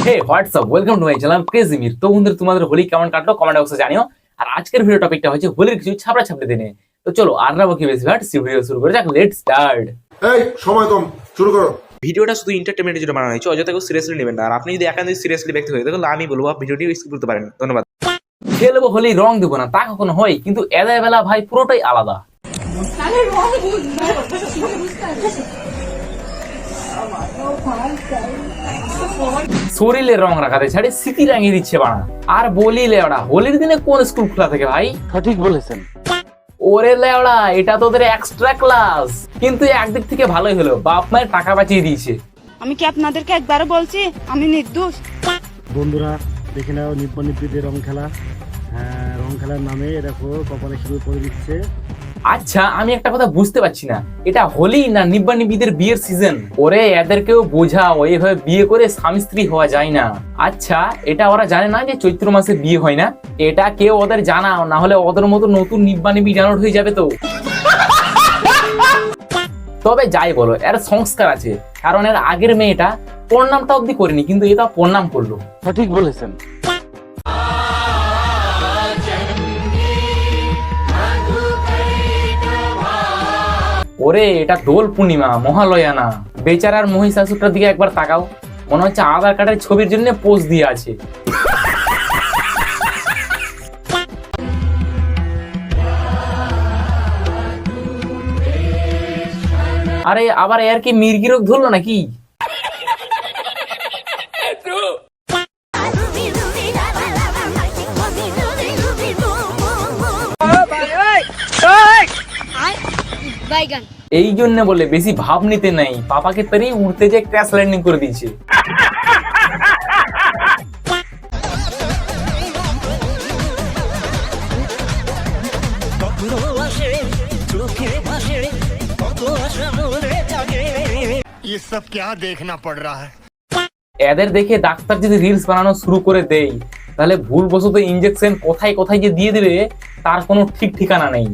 Hey what's up, welcome to my channel ক্রেজিমির। তো বন্ধুরা, তোমাদের হোলি কেমন কাটলো কমেন্ট বক্সে জানিও। আর আজকের ভিডিও টপিকটা হচ্ছে হোলির কিছু ছাপড়া ছাপড়ি দিনে। তো চলো আর না বকি বেশি ভাট, ভিডিও শুরু করে যাক। Let's start. এই সময় কম, শুরু করো। ভিডিওটা শুধু এন্টারটেইনমেন্টের জন্য বানানো হয়েছে, অযথা কেউ সিরিয়াসলি নেবেন না। আর আপনি যদি একান্ত সিরিয়াসলি ব্যক্তি হয়ে তাহলে আমি বলবো ভিডিওটি স্কিপ করতে পারেন। ধন্যবাদ। খেলবো হোলি, রং দেবো না তা কখনো হয়, কিন্তু এদের বেলা ভাই পুরোটাই আলাদা। শরীরে রং রাখাতে ছাড়ে স্মৃতি রাঙিয়ে দিচ্ছে বানা। আর বলি লেওড়া, হোলির দিনে কোন স্কুল খোলা থাকে ভাই? সঠিক বলেছেন। ওরে লেওড়া, এটা তোদের এক্সট্রা ক্লাস। কিন্তু একদিক থেকে ভালোই হলো, বাপ মায়ের টাকা বাঁচিয়ে দিয়েছে। আমি কি আপনাদেরকে একবারও বলছি আমি নির্দোষ? বন্ধুরা দেখে নাও নিব্বানিব্বিদের রং খেলা। হ্যাঁ, রং খেলার নামে এরকম কপালে শুরু করে দিচ্ছে। আচ্ছা, আমি একটা কথা বুঝতে পারছি না, এটা হোলি না নিব্বা নিব্বিদের বিয়ের সিজন? ওরে এদেরকেও বোঝাও, এইভাবে বিয়ে করে স্বামী স্ত্রী হওয়া যায় না। আচ্ছা, এটা ওরা জানে না যে চৈত্র মাসে বিয়ে হয় না? এটা কেউ ওদের জানাও, না হলে ওদের মতো নতুন নিব্বা নিব্বি ডাউনলোড হয়ে যাবে তো। তবে যাই বলো, এর সংস্কার আছে, কারণ এর আগের মেয়েটা প্রণামটা অব্দি করেনি, কিন্তু এটা প্রণাম করলো। সঠিক বলেছেন। ওরে এটা দোল পূর্ণিমা, মহালয়া না। বেচারার মহিষাসুরটার দিকে একবার তাকাও, মনে হচ্ছে আধার কার্ডের ছবির জন্য পোজ দিয়ে আছে। আরে আবার এর কি মির্গি রোগ ধরলো নাকি? এই জন্য বলে বেশি ভাব নিতে নাই, পাপাকে তারই উড়তে যে ক্র্যাশ ল্যান্ডিং করে দিয়েছে। ये सब क्या देखना पड़ रहा है? এদের দেখে ডাক্তার যদি রিলস বানানো শুরু করে দেয়, তাহলে ভুলবশত ইনজেকশন কোথায় কোথায় যে দিয়ে দেবে তার কোনো ঠিক ঠিকানা নেই।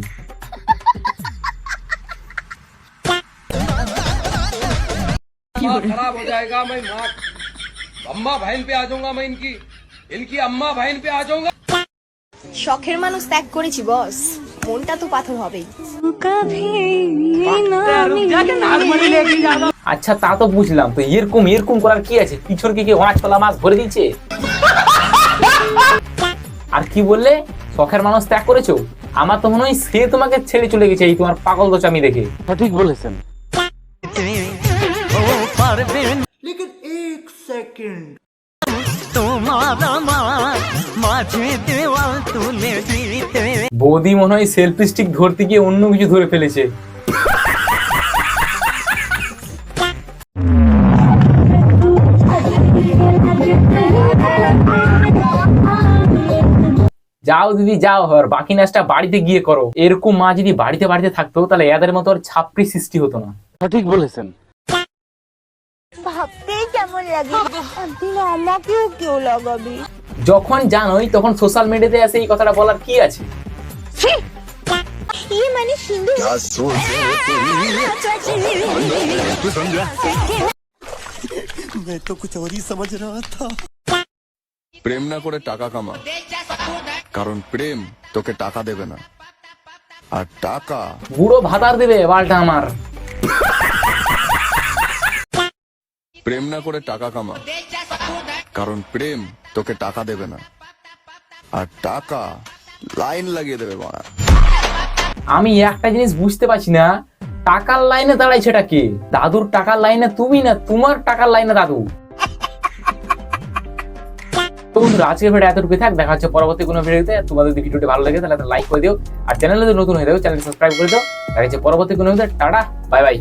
खराब हो जाएगा। मैं माँ अम्मा बहन पे आ जाऊंगा। मैं इनकी अम्मा बहन पे आ जाऊंगा। শখের মানুষ ত্যাগ করেছি বস, মনটা তো পাথর হবেই। আচ্ছা তা তো বুঝলাম, তো এরকম এরকম করার কি আছে? পিছনকে কি অনাজতলা মাছ ভরে দিচ্ছে? আর কি বললে, শখের মানুষ ত্যাগ করেছো? আমার তো মনে হয় সে তোমাকে ছেড়ে চলে গেছে এই তোমার পাগল দোচামি দেখে। সঠিক বলেছেন। लेकिन एक सेकंड, বৌদি মনে হয় সেলফি স্টিক ধরতে গিয়ে অন্য কিছু ধরে ফেলেছে। যাও দিদি যাও, আর বাকি নাচটা বাড়িতে গিয়ে করো। এরকম মা যদি বাড়িতে বাড়িতে থাকতো, তাহলে এদের মতো আর ছাপড়ি সৃষ্টি হতো না। সঠিক বলেছেন। ভাবতেই কেমন লাগে, একদিন আমাকেও কেউ লাগাবি। যখন জানোই তখন সোশ্যাল মিডিয়াতে এসে এই কথাটা বলার কি আছে? ये মানে সিন্ধু। मैं तो कुछ और ही समझ रहा था। প্রেম না করে টাকা কামা, কারণ প্রেম তোকে টাকা দেবে না, আর টাকা বুড়ো ভাতার দেবে বালটা আমার। প্রেম না করে টাকা কামা, কারণ প্রেম তোকে টাকা দেবে না, আর টাকা লাইন লাগিয়ে দেবে বাড়া। আমি একটা জিনিস বুঝতে পারছি না, টাকার লাইনে দাঁড়াইছে এটা কে? দাদুর টাকার লাইনে তুমি, না তোমার টাকার লাইনে দাদু? তো বন্ধুরা, আজকের ভিডিও এতটুকুই থাক। দেখা হচ্ছে পরবর্তী কোনো ভিডিওতে। তোমাদের যদি ভিডিওটি ভালো লাগে তাহলে লাইক করে দিও, আর চ্যানেলে যদি নতুন হয়ে যাও চ্যানেলটি সাবস্ক্রাইব করে দাও। দেখা হচ্ছে পরবর্তী কোনো ভিডিওতে। Tata, bye bye.